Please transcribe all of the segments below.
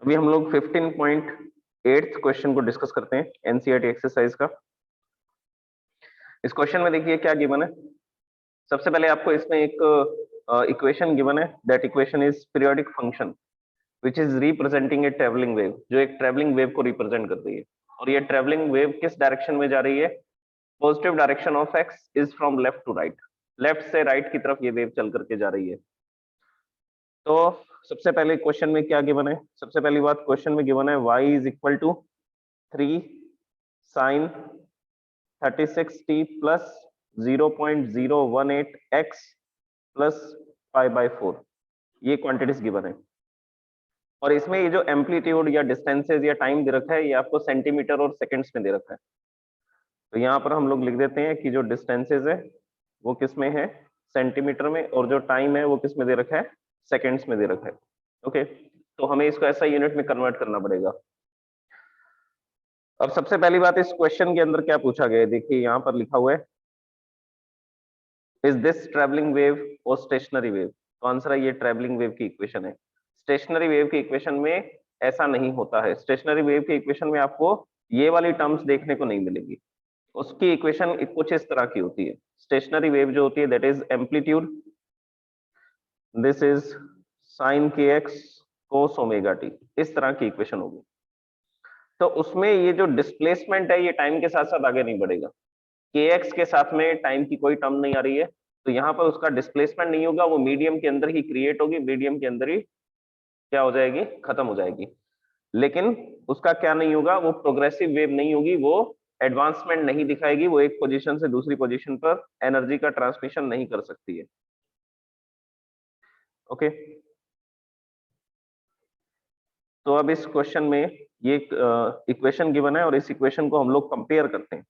अभी हम लोग 15.8 क्वेश्चन को डिस्कस करते हैं एनसीईआरटी एक्सरसाइज का। इस क्वेश्चन में देखिए क्या गिवन है। सबसे पहले आपको इसमें एक इक्वेशन गिवन है, that equation is periodic function which is representing A travelling wave, जो एक ट्रेवलिंग वेव को रिप्रेजेंट कर रही है। और ये ट्रेवलिंग वेव किस डायरेक्शन में जा रही है? Positive direction of X is from left to right, left से राइट की तरफ ये वेव चल करके जा रही है। तो सबसे पहले क्वेश्चन में क्या गिवन है? सबसे पहली बात क्वेश्चन में गिवन है y is equal to 3 sine 36t plus 0.018x plus 5/4, ये क्वांटिटीज गिवन है। और इसमें ये जो एम्पलीट्यूड या डिस्टेंसेज या टाइम दे रखा है, ये आपको सेंटीमीटर और सेकंड्स में दे रखा है। तो यहाँ पर हम लोग लिख देते हैं कि जो डिस्टेंसेज है वो किस में है? सेंटीमीटर में, और जो टाइम है वो किस में दे रखा है? सेकंड्स में दे रखा है। ओके, तो हमें इसको ऐसा यूनिट में कन्वर्ट करना पड़ेगा। अब सबसे पहली बात, इस क्वेश्चन के अंदर क्या पूछा गया है? देखिए यहाँ पर लिखा हुआ है इज दिस ट्रेवलिंग वेव और स्टेशनरी वेव। तो आंसर है ये ट्रेवलिंग वेव की इक्वेशन है। स्टेशनरी वेव की इक्वेशन में ऐसा नहीं होता है। स्टेशनरी वेव की इक्वेशन में आपको ये वाली टर्म्स देखने को नहीं मिलेगी। उसकी इक्वेशन कुछ इस तरह की होती है। स्टेशनरी वेव जो होती है that is amplitude, this is sine K X cos omega T, इस तरह की इक्वेशन होगी। तो उसमें ये जो डिस्प्लेसमेंट है ये टाइम के साथ साथ आगे नहीं बढ़ेगा। के एक्स के साथ में टाइम की कोई टर्म नहीं आ रही है, तो यहाँ पर उसका डिस्प्लेसमेंट नहीं होगा, वो मीडियम के अंदर ही क्रिएट होगी, मीडियम के अंदर ही क्या हो जाएगी? खत्म हो जाएगी। लेकिन उसका क्या नहीं होगा? वो प्रोग्रेसिव वेव नहीं होगी, वो एडवांसमेंट नहीं दिखाएगी, वो एक पोजीशन से दूसरी पोजीशन पर एनर्जी का ट्रांसमिशन नहीं कर सकती है। ओके, तो अब इस क्वेश्चन में ये इक्वेशन गिवन है और इस इक्वेशन को हम लोग कंपेयर करते हैं।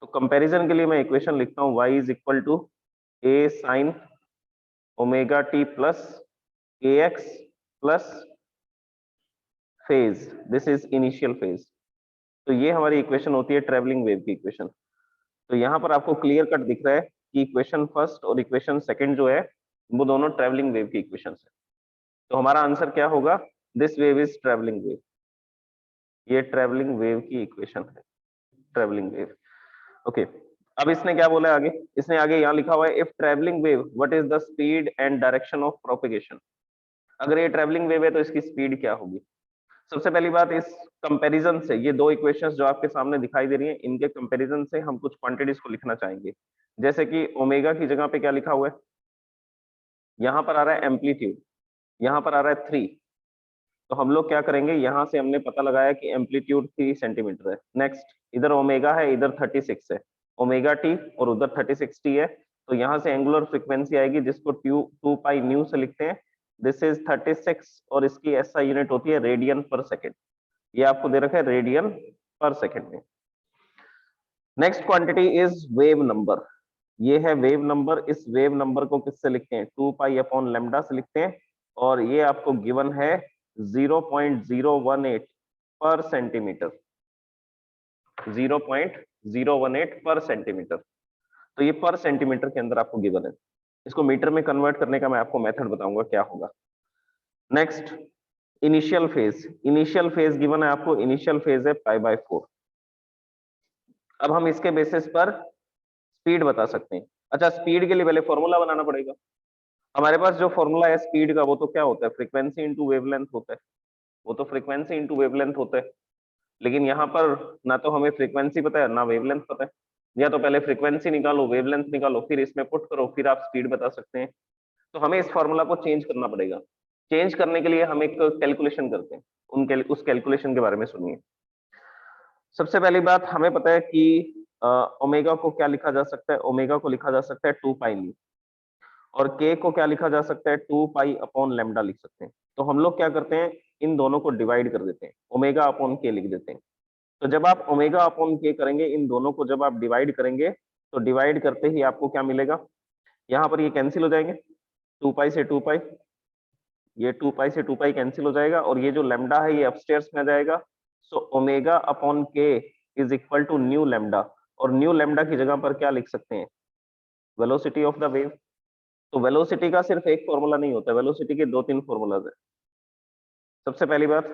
तो कंपैरिजन के लिए मैं इक्वेशन लिखता हूं y is equal to a sine omega T plus K X plus phase, this is initial phase. तो ये हमारी इक्वेशन होती है ट्रेवलिंग वेव की इक्वेशन। तो यहाँ पर आपको क्लियर कट दिख रहा है कि इक्वेशन फर्स्ट और इक्वेशन सेकंड जो है वो दोनों ट्रेवलिंग वेव की इक्वेशन है। तो हमारा आंसर क्या होगा? This wave is travelling wave. ये ट्रेवलिंग वेव की इक्वेशन है, ट्रेवलिंग वेव। ओके, अब इसने क्या बोला आगे? इसने आगे यहाँ लिखा हुआ है if travelling wave what is the speed and direction of propagation. अगर ये ट्रेवलिंग वेव है तो इसकी स्पीड क्या होगी? सबसे पहली बात, इस कंपैरिजन से ये दो इक्वेशंस जो आपके सामने दिखाई दे रही हैं, इनके कंपैरिजन से हम कुछ क्वांटिटीज को लिखना चाहेंगे। जैसे कि ओमेगा की जगह पे क्या लिखा हुआ है? यहाँ पर आ रहा है एम्पलीट्यूड, यहाँ पर आ रहा है 3। तो हम लोग क्या करेंगे, यहाँ से हमने पता लगाया कि एम्पलीट्यूड 3 सेंटीमीटर है। नेक्स्ट, इधर ओमेगा है, इधर 36 है, ओमेगा टी और उधर 36 टी है। तो यहाँ से एंगुलर फ्रीक्वेंसी आएगी जिसको 2 पाई न्यू से लिखते हैं। दिस इज 36 और इसकी ऐसा यूनिट होती है रेडियन पर सेकेंड। ये आपको दे रखा है रेडियन पर सेकेंड में। Next quantity is wave number. ये है वेव नंबर। इस वेव नंबर को किससे लिखते हैं? 2 पाई अपॉन लेमडा से लिखते हैं। और ये आपको गिवन है 0.018 पर सेंटीमीटर, 0.018 पर सेंटीमीटर। तो ये पर सेंटीमीटर के अंदर आपको गिवन है। इसको मीटर में कन्वर्ट करने का मैं आपको मेथड बताऊंगा क्या होगा। Next, initial phase. Initial phase given है आपको, इनिशियल फेज है π/4। अब हम इसके बेसिस पर स्पीड बता सकते हैं। अच्छा, स्पीड के लिए पहले फॉर्मूला बनाना पड़ेगा। हमारे पास जो फॉर्मूला है स्पीड का वो तो क्या होता है? फ्रीक्वेंसी इंटू वेवलेंथ होता है। वो तो फ्रीक्वेंसी इंटू वेवलेंथ होता है। लेकिन यहाँ पर ना तो हमें फ्रीक्वेंसी पता है ना वेवलेंथ पता है। या तो पहले फ्रीक्वेंसी निकालो, वेवलेंथ निकालो, फिर इसमें पुट करो, फिर आप स्पीड बता सकते हैं। तो हमें इस फॉर्मूला को चेंज करना पड़ेगा। चेंज करने के लिए हम एक कैलकुलेशन करते हैं। उस कैलकुलेशन के बारे में सुनिए। सबसे पहली बात, हमें पता है कि ओमेगा को क्या लिखा जा सकता है? ओमेगा को लिखा जा सकता है 2 पाई न्यू। और के को क्या लिखा जा सकता है? 2 पाई अपॉन लेमडा लिख सकते हैं। तो हम लोग क्या करते हैं, इन दोनों को डिवाइड कर देते हैं, ओमेगा अपॉन के लिख देते हैं। तो जब आप ओमेगा अपॉन के करेंगे, इन दोनों को जब आप डिवाइड करेंगे, तो डिवाइड करते ही आपको क्या मिलेगा? यहाँ पर ये कैंसिल हो जाएंगे, 2 पाई से 2 पाई, ये 2 पाई से 2 पाई कैंसिल हो जाएगा, और ये जो लेमडा है ये अपस्टेयर्स में आ जाएगा। So omega upon K is equal to nu lambda. और न्यू लेमडा की जगह पर क्या लिख सकते हैं? Velocity of the wave. तो वेलोसिटी का सिर्फ एक फॉर्मूला नहीं होता, वेलोसिटी के 2-3 फॉर्मूलाज है। सबसे पहली बात,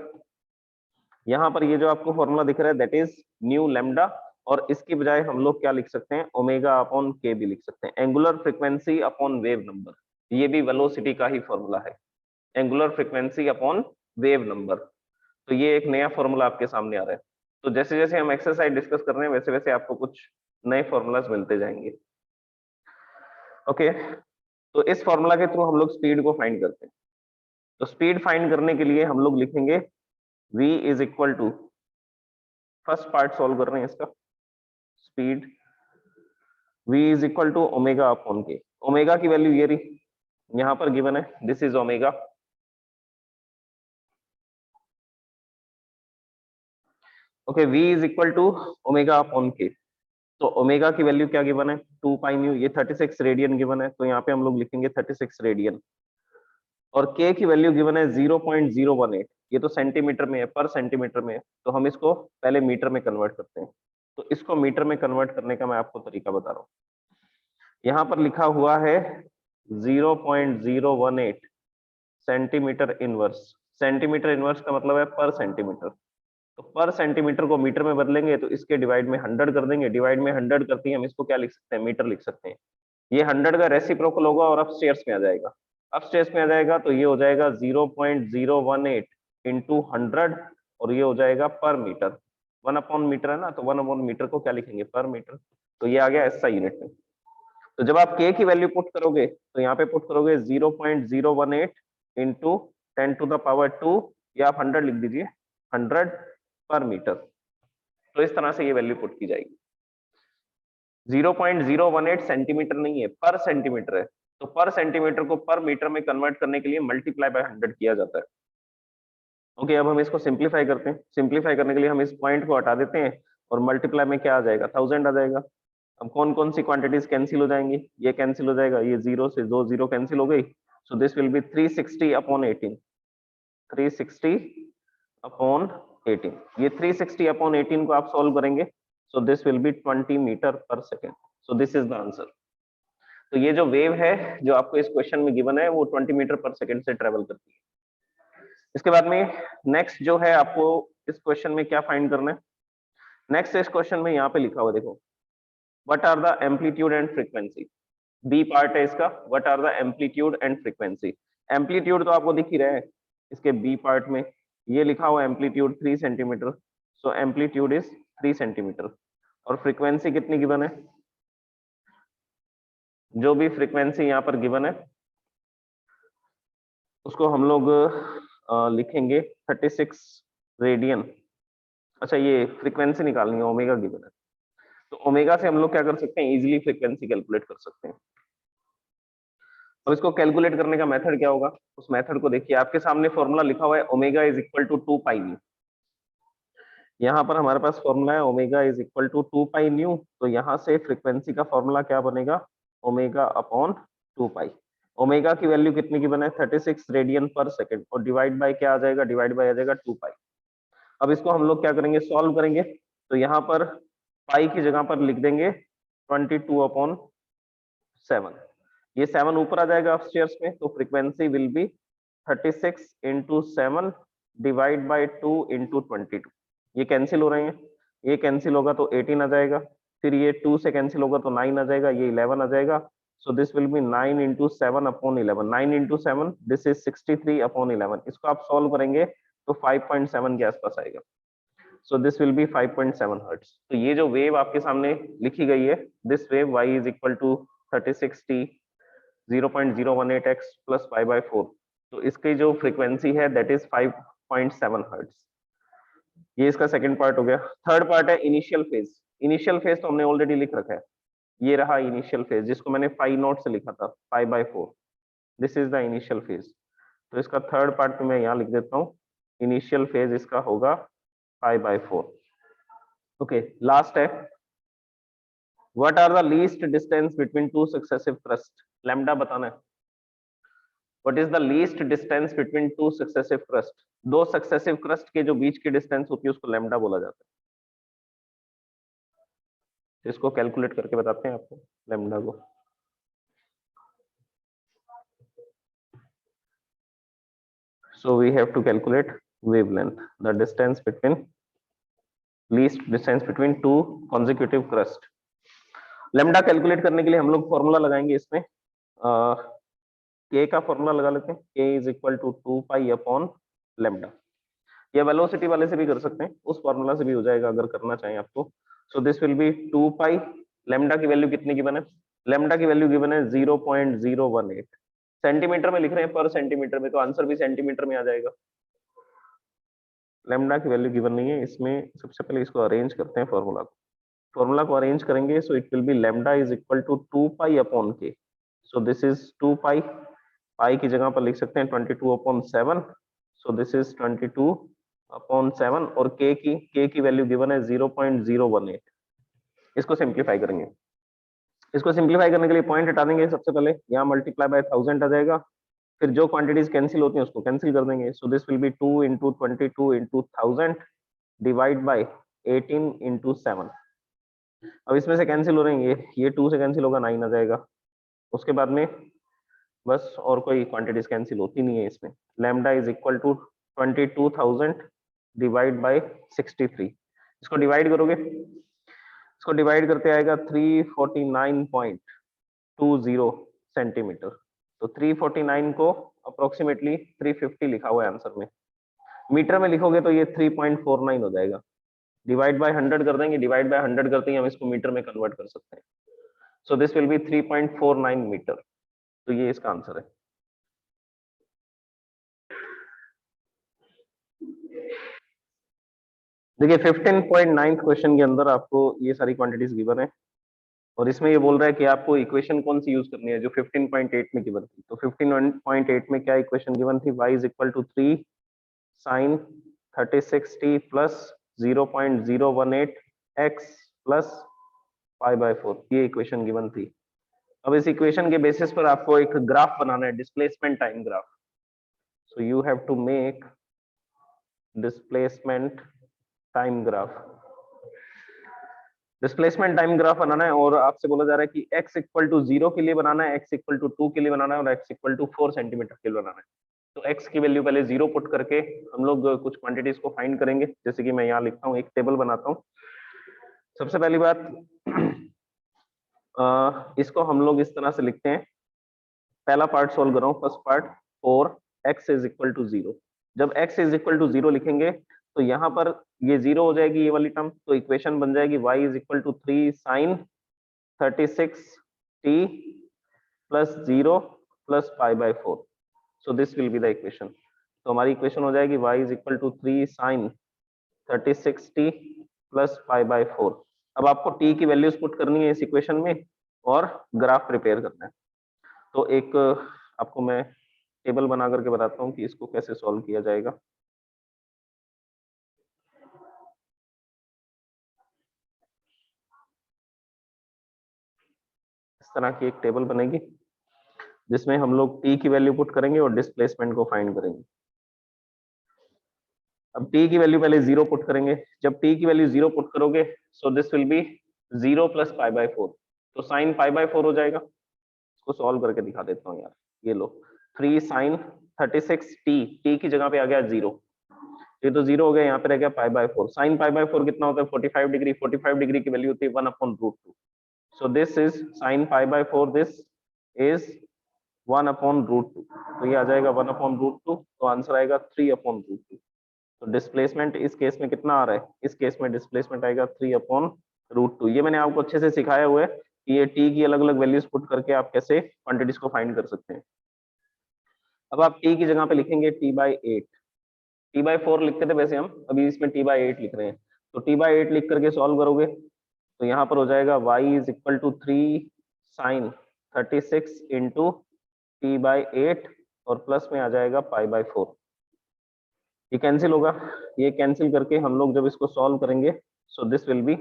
यहाँ पर ये जो आपको फॉर्मूला दिख रहा है दैट इज न्यू लैम्डा, और इसकी बजाय हम लोग क्या लिख सकते हैं, ओमेगा अपॉन के भी लिख सकते हैं, angular frequency upon wave number, ये भी वेलोसिटी का ही फॉर्मूला है, angular frequency upon wave number. तो ये एक नया फॉर्मूला आपके सामने आ रहा है। तो जैसे जैसे हम एक्सरसाइज डिस्कस कर रहे हैं वैसे वैसे आपको कुछ नए फॉर्मूलाज मिलते जाएंगे। ओके, तो इस फॉर्मूला के थ्रू हम लोग स्पीड को फाइंड करते हैं। तो स्पीड फाइंड करने के लिए हम लोग लिखेंगे v is equal to, first part solve कर रहे हैं इसका, speed v is equal to omega upon K. Omega की वैल्यू ये रही, यहां पर गिवन है, this is omega. Okay, v is equal to omega upon K. तो ओमेगा की वैल्यू क्या गिवन है, 2 पाई न्यू, ये 36 रेडियन गिवन है, तो यहाँ पे हम लोग लिखेंगे 36 रेडियन। और k की वैल्यू गिवन है 0.018, ये तो सेंटीमीटर में है, पर सेंटीमीटर में है, तो हम इसको पहले मीटर में कन्वर्ट करते हैं। तो इसको मीटर में कन्वर्ट करने का मैं आपको तरीका बता रहा हूँ। यहाँ पर लिखा हुआ है 0.018 सेंटीमीटर इनवर्स। सेंटीमीटर इनवर्स का मतलब है पर सेंटीमीटर। तो पर सेंटीमीटर को मीटर में बदलेंगे तो इसके डिवाइड में 100 कर देंगे, डिवाइड में 100 करते ही हम इसको क्या लिख सकते हैं, मीटर लिख सकते हैं। ये 100 का रेसिप्रोकल होगा और अपस्टेयर्स में आ जाएगा, अपस्टेयर्स में आ जाएगा तो ये हो जाएगा 0.018 इंटू 100, और ये हो जाएगा पर मीटर। 1 अपॉन मीटर है ना, तो 1 अपॉन मीटर को क्या लिखेंगे, पर मीटर। तो ये आ गया ऐसा यूनिट में। तो जब आप k की वैल्यू पुट करोगे तो यहाँ पे पुट करोगे 0.018 इंटू 10 टू द पावर 2, या आप 100 लिख दीजिए, 100 पर मीटर। तो इस तरह से ये वैल्यू पुट की जाएगी। 0.018 सेंटीमीटर नहीं है, पर सेंटीमीटर है, तो पर सेंटीमीटर को पर मीटर में कन्वर्ट करने के लिए मल्टीप्लाई बाय 100 किया जाता है। ओके, अब हम इसको सिंप्लीफाई करते हैं। सिंप्लीफाई करने के लिए हम इस पॉइंट को हटा देते हैं और मल्टीप्लाई में क्या आ जाएगा, 1000 आ जाएगा। अब कौन कौन सी क्वांटिटीज कैंसिल हो जाएंगी, ये कैंसिल हो जाएगा, ये जीरो से दो जीरो कैंसिल हो गई, so this will be 360 upon 18, 360 upon 18। ये 360 अपॉन 18 को आप सॉल्व करेंगे, so this will be 20 metre per second. So this is the answer. तो ये जो वेव है जो आपको इस क्वेश्चन में गिवन है वो 20 मीटर पर सेकेंड से ट्रेवल करती है। इसके बाद में नेक्स्ट जो है आपको इस क्वेश्चन में क्या फाइंड करना है, नेक्स्ट इस क्वेश्चन में यहाँ पे लिखा हुआ देखो, what are the amplitude and frequency. B part है इसका, what are the amplitude and frequency. Amplitude तो आपको दिख ही रहा है इसके बी पार्ट में, ये लिखा हुआ amplitude 3 centimetre, so amplitude is 3 centimetre. और फ्रीक्वेंसी कितनी गिवन है, जो भी फ्रीक्वेंसी यहाँ पर गिवन है उसको हम लोग लिखेंगे 36 रेडियन। अच्छा, ये फ्रीक्वेंसी निकालनी है, ओमेगा गिवन है, तो ओमेगा से हम लोग क्या कर सकते हैं, इजीली फ्रीक्वेंसी कैलकुलेट कर सकते हैं। अब इसको कैलकुलेट करने का मेथड क्या होगा, उस मेथड को देखिए, आपके सामने फॉर्मूला लिखा हुआ है omega is equal to 2 pi nu. यहाँ पर हमारे पास फॉर्मूला है omega is equal to 2 pi nu, तो यहाँ से फ्रीक्वेंसी का फॉर्मूला क्या बनेगा, ओमेगा अपॉन 2 पाई। ओमेगा की वैल्यू कितनी की बना है, 36 रेडियन पर सेकेंड, और डिवाइड बाय क्या आ जाएगा, डिवाइड बाय आ जाएगा 2 पाई। अब इसको हम लोग क्या करेंगे, सॉल्व करेंगे। तो यहाँ पर पाई की जगह पर लिख देंगे 22 अपॉन 7, ये 7 ऊपर आ जाएगा अपस्टेयर्स में, तो frequency will be 36 into 7 divide by 2 into 22। ये कैंसिल हो रहे हैं, ये कैंसिल होगा तो 18 आ जाएगा, फिर ये 2 से कैंसिल होगा तो 9 आ जाएगा, ये 11 आ जाएगा, सो this will B 9 into 7 upon 11, 9 into 7 this is 63 upon 11। इसको आप सॉल्व करेंगे तो 5.7 के आसपास आएगा, so this will be 5.7 hertz. तो ये जो वेव आपके सामने लिखी गई है, this wave y is equal to 36t 0.018x plus pi by 4, तो इसकी जो फ्रीक्वेंसी है दैट इज 5.7 हर्ट्ज। ये इसका सेकंड पार्ट हो गया। थर्ड पार्ट है इनिशियल फेज। इनिशियल फेज तो हमने ऑलरेडी लिख रखा है, ये रहा इनिशियल फेज जिसको मैंने 5 नॉट से लिखा था, 5/4, this is the initial phase. तो इसका थर्ड पार्ट मैं यहाँ लिख देता हूँ, इनिशियल फेज इसका होगा 5/4। ओके, लास्ट है, what are the least distance between two successive crest, lambda बताना है। What is the least distance between two successive crest, दो सक्सेसिव क्रस्ट के जो बीच की डिस्टेंस होती है उसको लैम्डा बोला जाता है। इसको कैलकुलेट करके बताते हैं आपको लैम्डा को। So we have to calculate wavelength, the distance between least distance between two consecutive crust. Lambda calculate करने के लिए हम लोग फॉर्मूला लगाएंगे इसमें, के का फॉर्मूला लगा लेते हैं, K is equal to 2 pi upon lambda. या वेलोसिटी वाले से भी कर सकते हैं, उस फॉर्मूला से भी हो जाएगा अगर करना चाहें आपको। सो this will B 2 pi, lambda की वैल्यू कितनी गिवन है, लेमडा की वैल्यू गिवन है 0.018, सेंटीमीटर में लिख रहे हैं पर सेंटीमीटर में, तो आंसर भी सेंटीमीटर में आ जाएगा। लेमडा की वैल्यू गिवन नहीं है इसमें, सबसे पहले इसको अरेंज करते हैं फॉर्मूला को। फॉर्मूला को अरेंज करेंगे, so it will be lambda is equal to 2 pi upon K. So this is 2 पाई, पाई की जगह पर लिख सकते हैं 22/7, सो दिस इज 22/7, और के की वैल्यू गिवन है 0.018। इसको सिंप्लीफाई करेंगे, इसको सिंप्लीफाई करने के लिए पॉइंट हटा देंगे सबसे पहले, यहाँ मल्टीप्लाई बाय 1000 आ जाएगा, फिर जो क्वांटिटीज कैंसिल होती हैं उसको कैंसिल कर देंगे। सो this will B 2 into 22 into 1000 divide by 18 into 7। अब इसमें से कैंसिल हो रहे हैं, ये 2 से कैंसिल होगा, 9 आ जाएगा। उसके बाद में बस और कोई क्वांटिटीज कैंसिल होती नहीं है इसमें। Lambda is equal to 22,000 divide by 63। इसको डिवाइड करोगे, इसको डिवाइड करते आएगा 349.20 सेंटीमीटर। तो 349 को अप्रोक्सीमेटली 350 लिखा हुआ है आंसर में, मीटर में लिखोगे तो ये 3.49 हो जाएगा। डिवाइड बाय 100 कर देंगे, डिवाइड बाय 100 करते ही हम इसको मीटर में कन्वर्ट कर सकते हैं। So this will be 3.49 metre. तो ये इसका आंसर है। देखिए 15.9 क्वेश्चन के अंदर आपको ये सारी क्वांटिटीज गिवन है, और इसमें ये बोल रहा है कि आपको इक्वेशन कौन सी यूज करनी है जो 15.8 में गिवन थी। तो 15.8 में क्या इक्वेशन गिवन थी, y is equal to 3 sine 36t plus 0.018 x plus pi by 4, ये इक्वेशन गिवन थी। अब इस इक्वेशन के बेसिस पर आपको एक ग्राफ बनाना है, displacement time graph. So you have to make displacement time graph. Displacement time graph बनाना है, और आपसे बोला जा रहा है कि x इक्वल टू 0 के लिए बनाना है, x इक्वल टू 2 के लिए बनाना है, और x इक्वल टू 4 सेंटीमीटर के लिए बनाना है। तो x की वैल्यू पहले 0 पुट करके हम लोग कुछ क्वांटिटीज को फाइंड करेंगे, जैसे कि मैं यहाँ लिखता हूँ, एक टेबल बनाता हूँ। सबसे पहली बात, इसको हम लोग इस तरह से लिखते हैं, पहला पार्ट सोल्व कर रहा हूँ, first part 4x is equal to 0। जब x इज इक्वल टू 0 लिखेंगे तो यहाँ पर ये 0 हो जाएगी ये वाली टर्म, तो इक्वेशन बन जाएगी y is equal to 3 sine 36t plus 0 plus pi by 4। So this will be the equation. तो हमारी इक्वेशन हो जाएगी y is equal to 3 sine 36t plus pi by 4। अब आपको t की वैल्यूज पुट करनी है इस इक्वेशन में और ग्राफ प्रिपेयर करना है। तो एक आपको मैं टेबल बना करके बताता हूँ कि इसको कैसे सॉल्व किया जाएगा। इस तरह की एक टेबल बनेगी जिसमें हम लोग t की वैल्यू पुट करेंगे और डिस्प्लेसमेंट को फाइंड करेंगे। अब t की वैल्यू पहले 0 पुट करेंगे, जब t की वैल्यू 0 पुट करोगे सो this will B 0 plus pi by 4, तो साइन पाई बाय 4 हो जाएगा। इसको सॉल्व करके दिखा देता हूँ यार, ये लो 3 साइन 36t, t की जगह पे आ गया 0, ये तो 0 हो गया, यहाँ पे रह गया पाई बाय 4। साइन पाई बाय 4 कितना होता है, 45 डिग्री। 45 डिग्री की वैल्यू होती है 1/√2। सो this is sine pi by 4, this is 1/√2, तो ये आ जाएगा 1/√2, तो आंसर आएगा 3/√2। तो डिस्प्लेसमेंट इस केस में कितना आ रहा है, इस केस में डिस्प्लेसमेंट आएगा 3/√2। ये मैंने आपको अच्छे से सिखाया हुआ है कि ये टी की अलग अलग वैल्यूज पुट करके आप कैसे क्वांटिटीज को फाइंड कर सकते हैं। अब आप टी की जगह पे लिखेंगे t/8, t/4 लिखते थे वैसे हम, अभी इसमें t/8 लिख रहे हैं। तो t/8 लिख करके सॉल्व करोगे तो यहाँ पर हो जाएगा y is equal to 3 sine 36 into t/8 और प्लस में आ जाएगा पाई बाय 4। ये कैंसिल होगा, ये कैंसिल करके हम लोग जब इसको सॉल्व करेंगे सो दिस विल बी,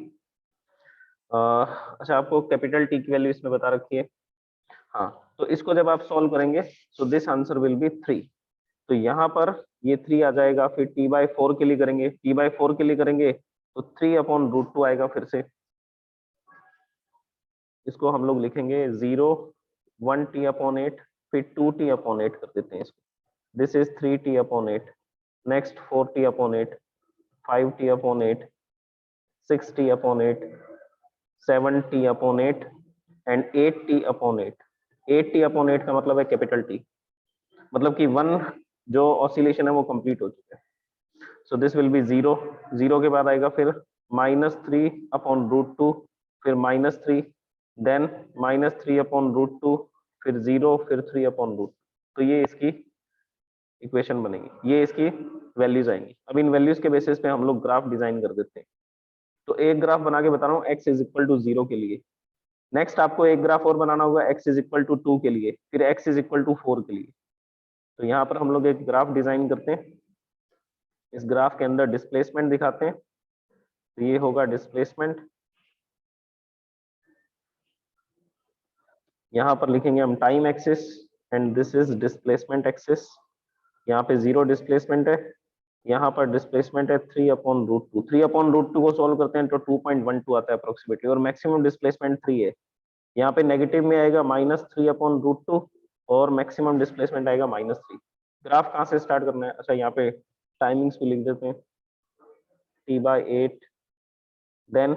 अच्छा आपको कैपिटल टी की वैल्यू इसमें बता रखी है, हाँ, तो इसको जब आप सॉल्व करेंगे so this answer will be 3। तो यहाँ पर ये 3 आ जाएगा, फिर t/4 के लिए करेंगे, t/4 के लिए करेंगे तो 3/√2 आएगा फिर से। इसको हम लोग लिखेंगे 0 1t/8, फिर 2t/8 कर देते हैं इसको, this is 3t/8। Next 4t upon 8, 5t upon 8, 6t upon 8, 7t upon 8 and 8t upon 8। 8t upon 8 का मतलब है कैपिटल टी, मतलब कि 1 जो ऑसिलेशन है वो कंप्लीट हो चुका है। सो दिस विल बी 0, 0 के बाद आएगा फिर -3 अपॉन √2, फिर -3, देन -3 अपॉन √2, फिर 0, फिर 3 अपॉन √2। तो ये इसकी इक्वेशन बनेगी, ये इसकी वैल्यूज आएंगी। अब इन वैल्यूज के बेसिस पे हम लोग ग्राफ डिजाइन कर देते हैं। तो एक ग्राफ बना के बता रहा हूँ x इज इक्वल टू 0 के लिए। नेक्स्ट आपको एक ग्राफ और बनाना होगा x इज इक्वल टू 2 के लिए, फिर x इज इक्वल टू 4 के लिए। तो यहाँ पर हम लोग एक ग्राफ डिजाइन करते हैं। इस ग्राफ के अंदर डिस्प्लेसमेंट दिखाते हैं। तो ये होगा डिस्प्लेसमेंट, यहाँ पर लिखेंगे हम time axis and this is displacement axis. यहाँ पे 0 डिस्प्लेसमेंट है, यहाँ पर डिस्प्लेसमेंट है 3 अपॉन √2। 3 अपॉन √2 को सोल्व करते हैं तो 2.12 आता है अप्रोक्सीमेटली, और मैक्सिमम डिस्प्लेसमेंट 3 है। यहाँ पे नेगेटिव में आएगा -3 अपॉन √2 और मैक्सिमम डिस्प्लेसमेंट आएगा -3। ग्राफ कहाँ से स्टार्ट करना है? अच्छा, यहाँ पे टाइमिंग्स भी लिख देते हैं, t/8, then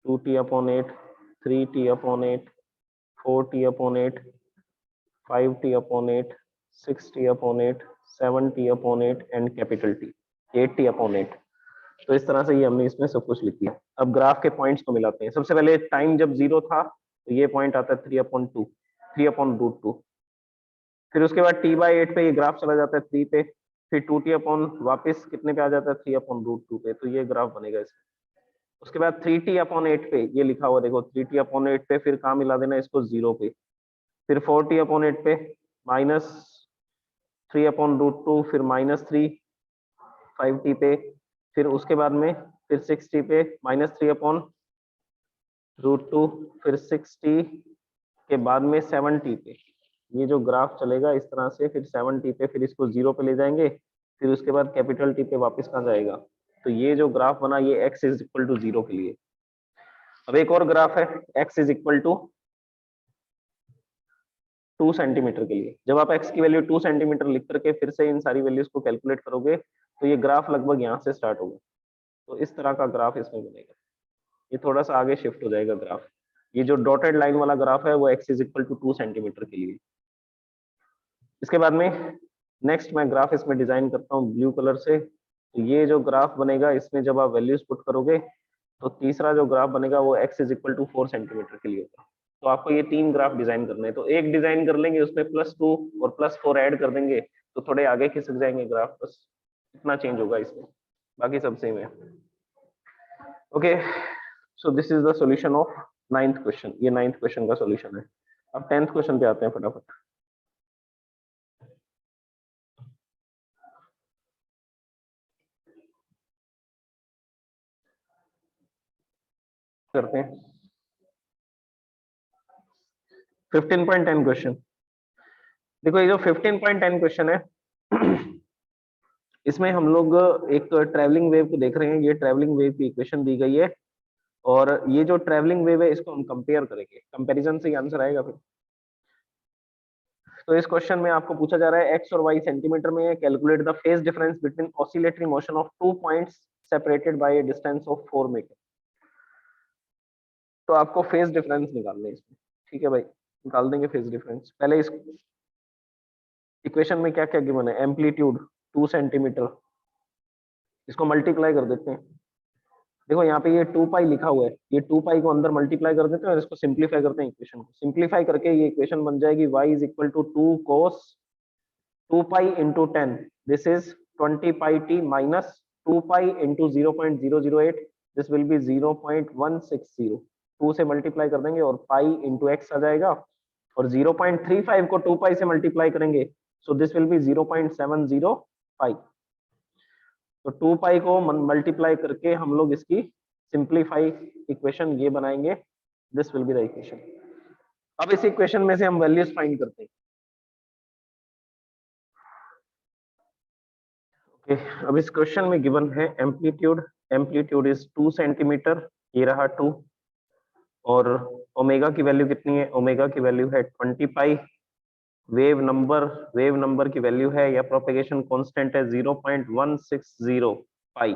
2t upon 8, 3t upon 8, 4t upon 8, 5t upon 8, 6t upon 8, 7t upon 8 and capital T 8t upon 8। तो इस तरह से ये हमने इसमें सब कुछ लिख दिया। अब ग्राफ के पॉइंट्स को मिलाते हैं। सबसे पहले टाइम जब 0 था तो ये पॉइंट आता है 3/2, 3 अपॉन √2। फिर उसके बाद t/8 पे ये ग्राफ चला जाता है 3 पे, फिर 2t अपॉन वापस कितने पे आ जाता है 3 अपॉन √2 पे। तो ये ग्राफ बनेगा इसमें। उसके बाद 3t अपॉन 8 पे ये लिखा हुआ देखो, 3t अपॉन 8 पे फिर कहाँ मिला देना इसको 0 पे, फिर 4t अपॉन 8 पे -3 अपॉन √2, फिर -3 5t पे, फिर उसके बाद में फिर 6t पे -3 अपॉन √2, फिर 6t के बाद में 7t पे। ये जो ग्राफ चलेगा इस तरह से, फिर 7t पे, फिर इसको 0 पे ले जाएंगे, फिर उसके बाद कैपिटल टी पे वापस कहाँ जाएगा। तो ये जो ग्राफ बना ये x इज इक्वल टू 0 के लिए। अब एक और ग्राफ है x is equal to 2 centimetre के लिए। जब आप x की वैल्यू 2 सेंटीमीटर लिख करके फिर से इन सारी वैल्यूज को कैलकुलेट करोगे तो ये ग्राफ लगभग यहाँ से स्टार्ट होगा। तो इस तरह का ग्राफ इसमें बनेगा। ये थोड़ा सा आगे शिफ्ट हो जाएगा ग्राफ। ये जो डॉटेड लाइन वाला ग्राफ है वो x is equal to 2 centimetre के लिए। इसके बाद में नेक्स्ट मैं ग्राफ इसमें डिजाइन करता हूँ ब्लू कलर से। तो ये जो ग्राफ बनेगा इसमें जब आप वैल्यूज पुट करोगे तो तीसरा जो ग्राफ बनेगा वो x is equal to 4 centimetre के लिए होगा। तो आपको ये 3 ग्राफ डिजाइन करने हैं। तो एक डिजाइन कर लेंगे उसमें +2 और +4 ऐड कर देंगे तो थोड़े आगे खिसक जाएंगे ग्राफ, बस इतना चेंज होगा इसमें, बाकी सब सेम है। Okay, so this is the solution of 9th question. ये 9th क्वेश्चन का सॉल्यूशन है। अब 10th क्वेश्चन पे आते हैं फटाफट। करते हैं 15.10 क्वेश्चन। देखो ये जो 15.10 क्वेश्चन है इसमें हम लोग एक ट्रैवलिंग वेव को देख रहे हैं। ये ट्रैवलिंग वेव की इक्वेशन दी गई है और ये जो ट्रैवलिंग वेव है इसको हम कंपेयर करेंगे। कंपैरिजन से ही आंसर आएगा फिर। तो इस क्वेश्चन में आपको पूछा जा रहा है x और y सेंटीमीटर में है। Calculate the phase difference between oscillatory motion of 2 points separated by a distance of 4 metre. तो आपको फेज डिफरेंस निकालना है इसमें। ठीक है भाई, निकाल देंगे फेज डिफरेंस। पहले इस इक्वेशन में क्या क्या गिवन है? एम्पलीट्यूड 2 सेंटीमीटर, इसको मल्टीप्लाई कर देते हैं। देखो यहाँ पे ये 2 पाई लिखा हुआ है, ये 2 पाई को अंदर मल्टीप्लाई कर देते हैं और इसको सिंप्लीफाई करते हैं। इक्वेशन को सिंप्लीफाई करके ये इक्वेशन बन जाएगी y is equal to 2 cos 2 pi into 10, this is 20 pi t minus 2 pi into 0.008, this will be 0.160। 2 से मल्टीप्लाई कर देंगे और पाई इंटू एक्स आ जाएगा, और 0.35 को 2 पाई से मल्टीप्लाई करेंगे सो दिस विल बी 0.705। तो 2 पाई को मल्टीप्लाई करके हम लोग इसकी सिंप्लीफाई इक्वेशन ये बनाएंगे, this will be the equation. अब इस इक्वेशन में से हम वैल्यूज फाइंड करते हैं। ओके, अब इस क्वेश्चन में गिवन है एम्पलीट्यूड, एम्पलीट्यूड इज 2 सेंटीमीटर, ये रहा 2, और ओमेगा की वैल्यू कितनी है? ओमेगा की वैल्यू है 20 पाई, वेव नंबर की वैल्यू है या प्रोपेगेशन कांस्टेंट है 0.160 पाई,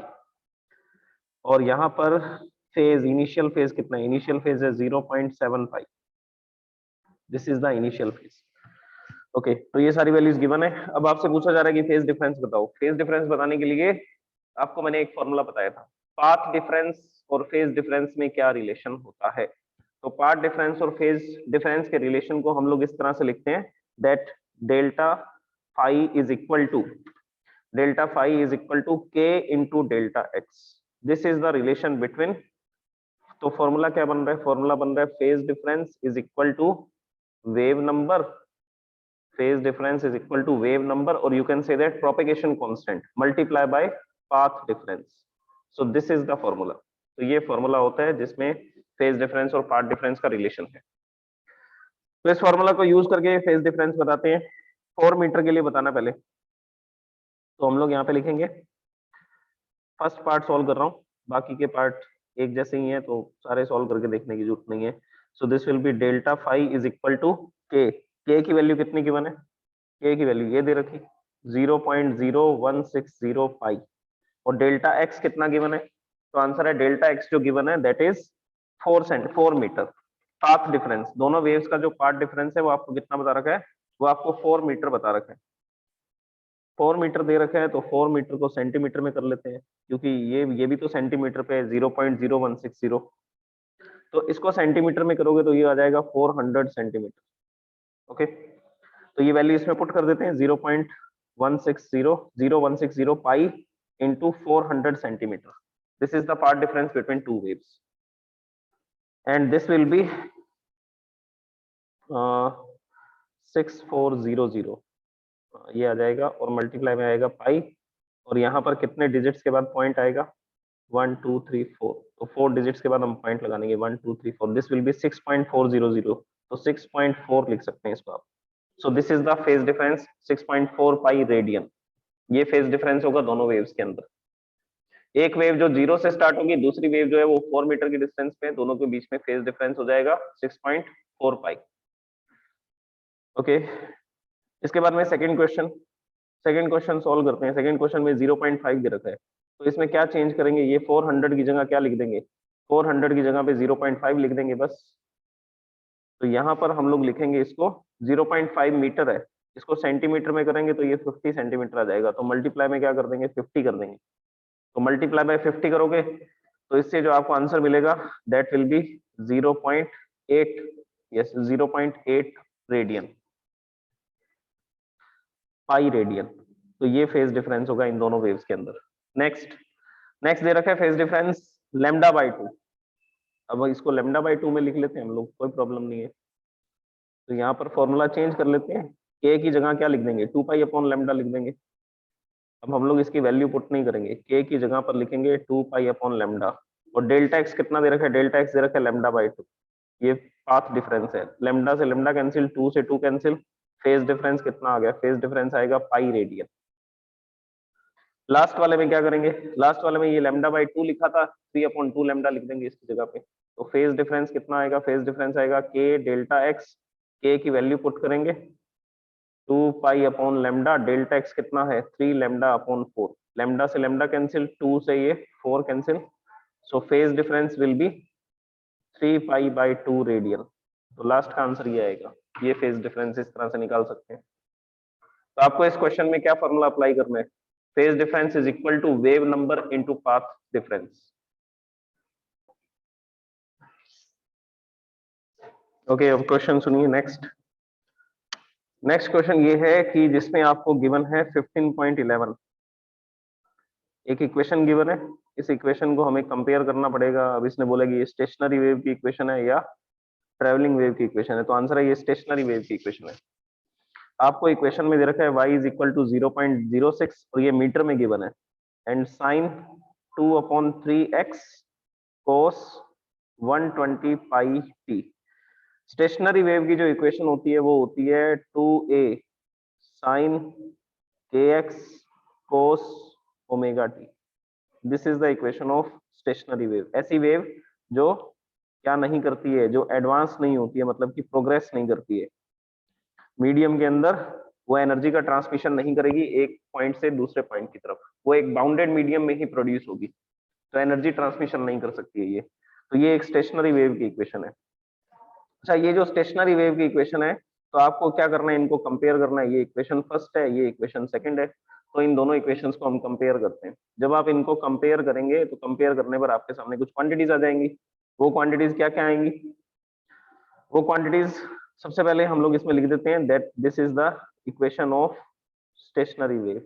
और यहाँ पर फेज इनिशियल फेज कितना है, इनिशियल फेज है 0.75, this is the initial phase. Okay, तो ये सारी वैल्यूज गिवन है। अब आपसे पूछा जा रहा है कि फेज डिफरेंस बताओ। फेज डिफरेंस बताने के लिए आपको मैंने एक फॉर्मूला बताया था, पाथ डिफरेंस और फेज डिफरेंस में क्या रिलेशन होता है। तो पाथ डिफरेंस और फेज डिफरेंस के रिलेशन को हम लोग इस तरह से लिखते हैं, that delta phi is equal to k into delta X, this is the relation between. तो फॉर्मूला क्या बन रहा है, फॉर्मूला बन रहा है phase difference is equal to wave number, phase difference is equal to wave number, or you can say that propagation constant multiply by path difference. So this is the formula. तो ये formula होता है जिसमें phase difference और path difference का relation है। तो इस फॉर्मूला को यूज करके फेज डिफरेंस बताते हैं। 4 मीटर के लिए बताना पहले, तो हम लोग यहाँ पे लिखेंगे, फर्स्ट पार्ट सॉल्व कर रहा हूँ, बाकी के पार्ट एक जैसे ही है तो सारे सॉल्व करके देखने की जरूरत नहीं है। So this will be delta phi is equal to K की वैल्यू कितनी गिवन है, के की वैल्यू ये दे रखी 0.0160 पाई, और डेल्टा एक्स कितना गिवन है, तो आंसर है डेल्टा एक्स जो गिवन है that is 4 metre. Path difference, दोनों वेव्स का जो पाथ डिफरेंस है वो आपको कितना बता रखा है, वो आपको 4 मीटर बता रखा है। 4 मीटर दे रखा है तो 4 मीटर को सेंटीमीटर में कर लेते हैं, क्योंकि ये भी तो सेंटीमीटर पे 0.0160, तो इसको सेंटीमीटर में करोगे तो ये आ जाएगा 400 सेंटीमीटर। ओके, तो ये वैल्यू इसमें पुट कर देते हैं, 0.160 पाई into 400 centimeter. This is the path difference between two waves, and this will be 6400, ये आ जाएगा, और मल्टीप्लाई में आएगा पाई, और यहाँ पर कितने डिजिट्स के बाद पॉइंट आएगा, 1 2 3 4, तो 4 डिजिट्स के बाद हम पॉइंट लगाएंगे 1 2 3 4, दिस विल बी 6.400, तो 6.4 लिख सकते हैं इसको आप। सो this is the phase difference 6.4 pi radian, ये फेज डिफरेंस होगा दोनों वेव्स के अंदर। एक वेव जो 0 से स्टार्ट होगी, दूसरी वेव जो है वो 4 मीटर की डिस्टेंस पे, दोनों के बीच में फेज डिफरेंस हो जाएगा 6.4 पाई। ओके, इसके बाद में सेकंड क्वेश्चन सॉल्व करते हैं। सेकंड क्वेश्चन में 0.5 दे रखा है, तो इसमें क्या चेंज करेंगे, ये 400 की जगह क्या लिख देंगे, 400 की जगह पे 0.5 लिख देंगे बस। तो यहाँ पर हम लोग लिखेंगे इसको 0.5 मीटर है, इसको सेंटीमीटर में करेंगे तो ये 50 सेंटीमीटर आ जाएगा, तो मल्टीप्लाई में क्या कर देंगे 50 कर देंगे, तो मल्टीप्लाई बाय 50 करोगे तो इससे जो आपको आंसर मिलेगा that will be 0.8, yes 0.8 radian, pi radian. तो ये फेज डिफरेंस होगा इन दोनों वेव्स के अंदर। नेक्स्ट दे रखा है फेज डिफरेंस लैम्डा बाय 2। अब इसको लैम्डा बाय 2 में लिख लेते हैं हम लोग, कोई प्रॉब्लम नहीं है। तो यहाँ पर फॉर्मूला चेंज कर लेते हैं, के की जगह क्या लिख देंगे 2 पाई अपॉन लैम्डा लिख देंगे। अब हम लोग इसकी वैल्यू पुट नहीं करेंगे, के की जगह पर लिखेंगे 2 पाई अपॉन लैम्डा, और डेल्टा एक्स कितना दे रखा है, डेल्टा एक्स दे रखा है लैम्डा बाय 2, ये पाथ डिफरेंस है, लैम्डा से लैम्डा कैंसिल, 2 से 2 कैंसिल, फेज डिफरेंस कितना आ गया, फेज डिफरेंस आएगा पाई रेडियन। लास्ट वाले में क्या करेंगे, लास्ट वाले में ये लैम्डा बाय 2 लिखा था, 3/2 लैम्डा लिख देंगे इसकी जगह पे, तो फेज डिफरेंस कितना आएगा, फेज डिफरेंस आएगा के डेल्टा एक्स, के की वैल्यू पुट करेंगे 2 pi upon lambda, delta x कितना है 3 लैम्डा अपॉन 4, लैम्डा से लैम्डा कैंसिल, 2 से ये 4 cancel, so phase difference will be 3 pi by 2 radian. तो लास्ट का आंसर ये आएगा, ये फेज डिफरेंस इस तरह से निकाल सकते हैं। तो आपको इस क्वेश्चन में क्या फॉर्मूला अप्लाई करना है, phase difference is equal to wave number into path difference. Okay, अब क्वेश्चन सुनिए। नेक्स्ट क्वेश्चन ये है कि जिसमें आपको गिवन है 15.11, एक इक्वेशन गिवन है, इस इक्वेशन को हमें कंपेयर करना पड़ेगा। अब इसने बोला कि ये स्टेशनरी वेव की इक्वेशन है या ट्रेवलिंग वेव की इक्वेशन है, तो आंसर है ये स्टेशनरी वेव की इक्वेशन है। आपको इक्वेशन में दे रखा है y इज इक्वल टू 0.06, और ये मीटर में गिवन है, and sine 2/3x cos 120 pi t। Stationary wave की जो इक्वेशन होती है वो होती है 2a sine kx cos omega t। This is the equation of stationary wave, ऐसी वेव जो क्या नहीं करती है, जो एडवांस नहीं होती है, मतलब कि प्रोग्रेस नहीं करती है। मीडियम के अंदर वो एनर्जी का ट्रांसमिशन नहीं करेगी एक पॉइंट से दूसरे पॉइंट की तरफ, वो एक बाउंडेड मीडियम में ही प्रोड्यूस होगी, तो एनर्जी ट्रांसमिशन नहीं कर सकती है ये। तो ये एक स्टेशनरी वेव की इक्वेशन है। अच्छा, ये जो स्टेशनरी वेव की इक्वेशन है, तो आपको क्या करना है, इनको कंपेयर करना है। ये इक्वेशन फर्स्ट है, ये इक्वेशन सेकंड है, तो इन दोनों इक्वेशंस को हम कंपेयर करते हैं। जब आप इनको कंपेयर करेंगे तो कंपेयर करने पर आपके सामने कुछ क्वांटिटीज आ जाएंगी। वो क्वांटिटीज क्या क्या आएंगी, वो क्वांटिटीज सबसे पहले हम लोग इसमें लिख देते हैं that this is the equation of stationary wave,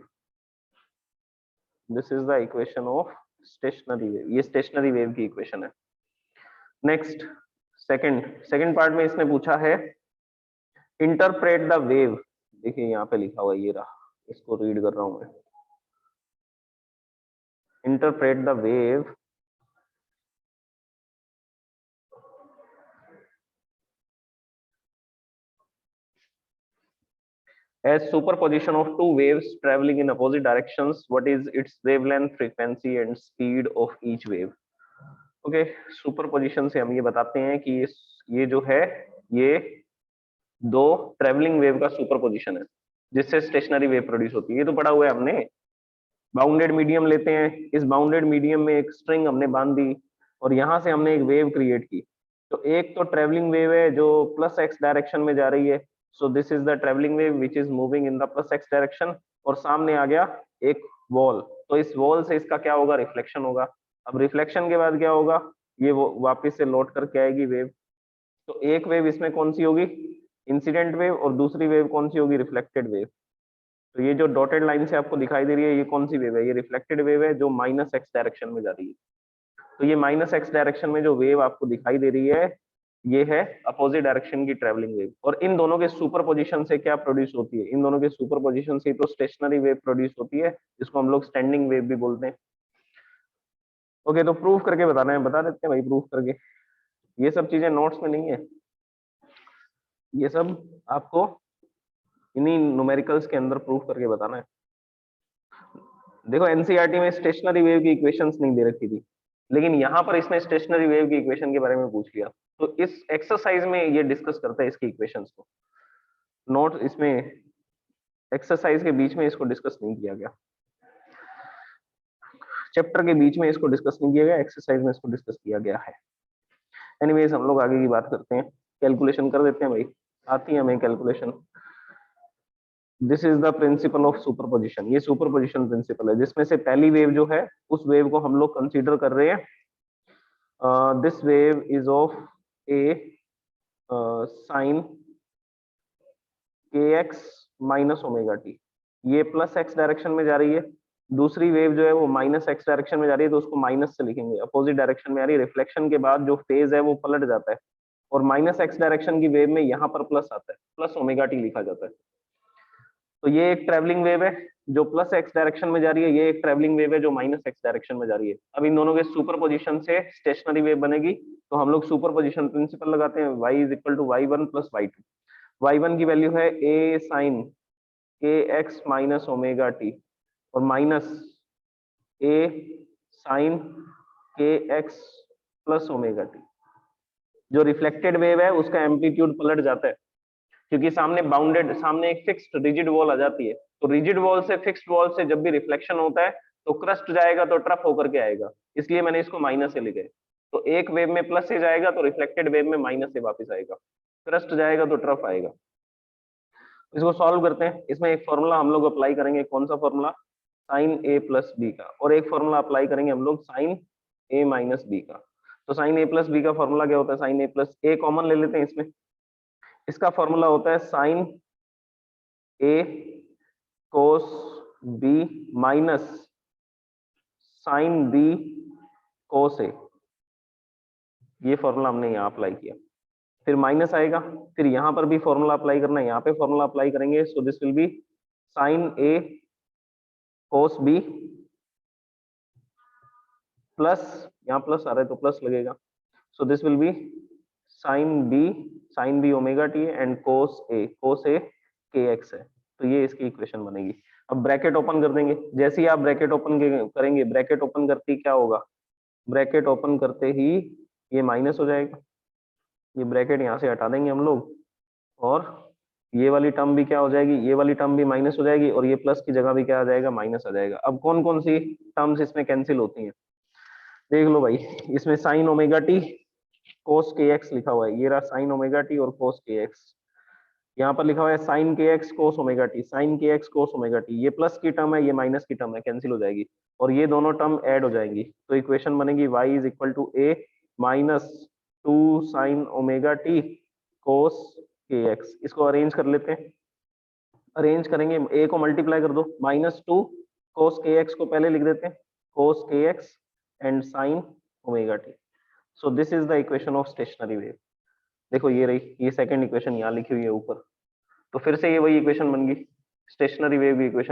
this is the equation of stationary wave, ये स्टेशनरी वेव की इक्वेशन है। नेक्स्ट सेकंड पार्ट में इसने पूछा है इंटरप्रेट द वेव। देखिए यहाँ पे लिखा हुआ ये रहा, इसको रीड कर रहा हूं मैं। Interpret the wave as superposition of two waves traveling in opposite directions. What is its wavelength, frequency and speed of each wave? Okay, superposition से हम ये बताते हैं कि ये जो है ये दो ट्रेवलिंग वेव का सुपरपोजिशन है जिससे स्टेशनरी वेव प्रोड्यूस होती है। ये तो पढ़ा हुआ है हमने। बाउंडेड मीडियम लेते हैं, इस बाउंडेड मीडियम में एक स्ट्रिंग हमने बांध दी और यहां से हमने एक वेव क्रिएट की। तो एक तो ट्रेवलिंग वेव है जो प्लस एक्स डायरेक्शन में जा रही है, so this is the travelling wave which is moving in the plus X direction, और सामने आ गया एक वॉल, तो इस वॉल से इसका क्या होगा, रिफ्लेक्शन होगा। अब रिफ्लेक्शन के बाद क्या होगा, ये वो वापस से लौट करके आएगी वेव। तो एक वेव इसमें कौन सी होगी, इंसिडेंट वेव, और दूसरी वेव कौन सी होगी, रिफ्लेक्टेड वेव। तो ये जो डॉटेड लाइन से आपको दिखाई दे रही है ये कौन सी वेव है, ये रिफ्लेक्टेड वेव है जो माइनस एक्स डायरेक्शन में जा रही है। तो ये माइनस एक्स डायरेक्शन में जो वेव आपको दिखाई दे रही है ये है अपोजिट डायरेक्शन की ट्रेवलिंग वेव। और इन दोनों के सुपरपोजिशन से क्या प्रोड्यूस होती है, इन दोनों के सुपरपोजिशन से तो स्टेशनरी वेव प्रोड्यूस होती है जिसको हम लोग स्टैंडिंग वेव भी बोलते हैं। ओके, तो प्रूफ करके बताना है, बता देते हैं भाई प्रूफ करके। ये सब चीजें नोट्स में नहीं है, ये सब आपको इन्हीं न्यूमेरिकल्स के अंदर प्रूफ करके बताना है। देखो एनसीईआरटी में स्टेशनरी वेव की इक्वेशंस नहीं दे रखी थी, लेकिन यहाँ पर इसने स्टेशनरी वेव की इक्वेशन के बारे में पूछ लिया, तो इस एक्सरसाइज में ये डिस्कस करता है इसकी इक्वेशंस को। नोट इसमें एक्सरसाइज के बीच में इसको डिस्कस नहीं किया गया, चैप्टर के बीच में इसको डिस्कस नहीं किया गया, एक्सरसाइज में इसको डिस्कस किया गया है। एनीवेज हम लोग आगे की बात करते हैं, कैलकुलेशन कर देते हैं भाई, आती है हमें calculation. This is the principle of superposition, ये सुपरपोजिशन प्रिंसिपल है जिसमें से पहली वेव जो है उस वेव को हम लोग कंसीडर कर रहे हैं। This wave is of A sine K X minus omega T, ये प्लस एक्स डायरेक्शन में जा रही है। दूसरी वेव जो है वो माइनस एक्स डायरेक्शन में जा रही है, तो उसको माइनस से लिखेंगे, अपोजिट डायरेक्शन में आ रही है। रिफ्लेक्शन के बाद जो फेज है वो पलट जाता है और माइनस एक्स डायरेक्शन की वेव में यहाँ पर प्लस आता है, प्लस ओमेगा टी लिखा जाता है। तो ये एक ट्रेवलिंग वेव है जो प्लस एक्स डायरेक्शन में जा रही है, ये एक ट्रेवलिंग वेव है जो माइनस एक्स डायरेक्शन में जा रही है। अब इन दोनों के सुपरपोजिशन से स्टेशनरी वेव बनेगी, तो हम लोग सुपरपोजिशन प्रिंसिपल लगाते हैं, y is equal to y1 plus y2। y1 की वैल्यू है a sine K X minus omega T और minus a sine K X plus omega T. जो रिफ्लेक्टेड वेव है उसका एम्पलीट्यूड पलट जाता है क्योंकि सामने एक फिक्स्ड रिजिड वॉल आ जाती है, तो रिजिड वॉल से फिक्स्ड वॉल से जब भी रिफ्लेक्शन होता है तो क्रस्ट जाएगा तो ट्रफ होकर के आएगा, इसलिए मैंने इसको माइनस से लिखा है। तो एक वेव में प्लस से जाएगा तो रिफ्लेक्टेड वेव में माइनस से वापस आएगा, क्रस्ट जाएगा तो ट्रफ आएगा। इसको सॉल्व करते हैं, इसमें एक फॉर्मूला हम लोग अप्लाई करेंगे, कौन सा formula, sign A plus B का, और एक फॉर्मूला अप्लाई करेंगे हम लोग साइन ए माइनस बी का। तो साइन ए प्लस बी का फॉर्मूला क्या होता है, sine A plus A common ले लेते हैं इसमें, इसका फॉर्मूला होता है sine A cos B minus sine B cos A, ये फॉर्मूला हमने यहाँ अप्लाई किया। फिर माइनस आएगा, फिर यहाँ पर भी फॉर्मूला अप्लाई करना है, यहाँ पे फॉर्मूला अप्लाई करेंगे, so this will be sine A cos B plus, यहाँ प्लस आ रहा है तो प्लस लगेगा, so this will be sine B omega T and cos A K X है। तो ये इसकी इक्वेशन बनेगी। अब ब्रैकेट ओपन कर देंगे, जैसे ही आप ब्रैकेट ओपन करेंगे, ब्रैकेट ओपन करते ही क्या होगा, ब्रैकेट ओपन करते ही ये माइनस हो जाएगा, ये ब्रैकेट यहाँ से हटा देंगे हम लोग और ये वाली टर्म भी क्या हो जाएगी, ये वाली टर्म भी माइनस हो जाएगी, और ये प्लस की जगह भी क्या आ जाएगा, माइनस आ जाएगा। अब कौन कौन सी टर्म्स इसमें कैंसिल होती हैं, देख लो भाई। इसमें sign omega T cos K x लिखा हुआ है, ये रहा साइन ओमेगा टी और कोस के एक्स। यहाँ पर लिखा हुआ है sine K X cos omega T, sine K X cos omega T, ये प्लस की टर्म है, ये माइनस की टर्म है, कैंसिल हो जाएगी, और ये दोनों टर्म ऐड हो जाएंगी। तो इक्वेशन बनेगी y is equal to A minus two sine omega T cos K X. इसको अरेंज कर लेते हैं, अरेंज करेंगे, ए को मल्टीप्लाई कर दो, माइनस टू कोस के एक्स को पहले लिख देते हैं, कोस K x and sign omega T. So this is the equation of stationary wave. देखो ये रही, ये सेकंड इक्वेशन यहाँ लिखी हुई है ऊपर। तो फिर से ये वही इक्वेशन बन गई, स्टेशनरी वेव की इक्वेशन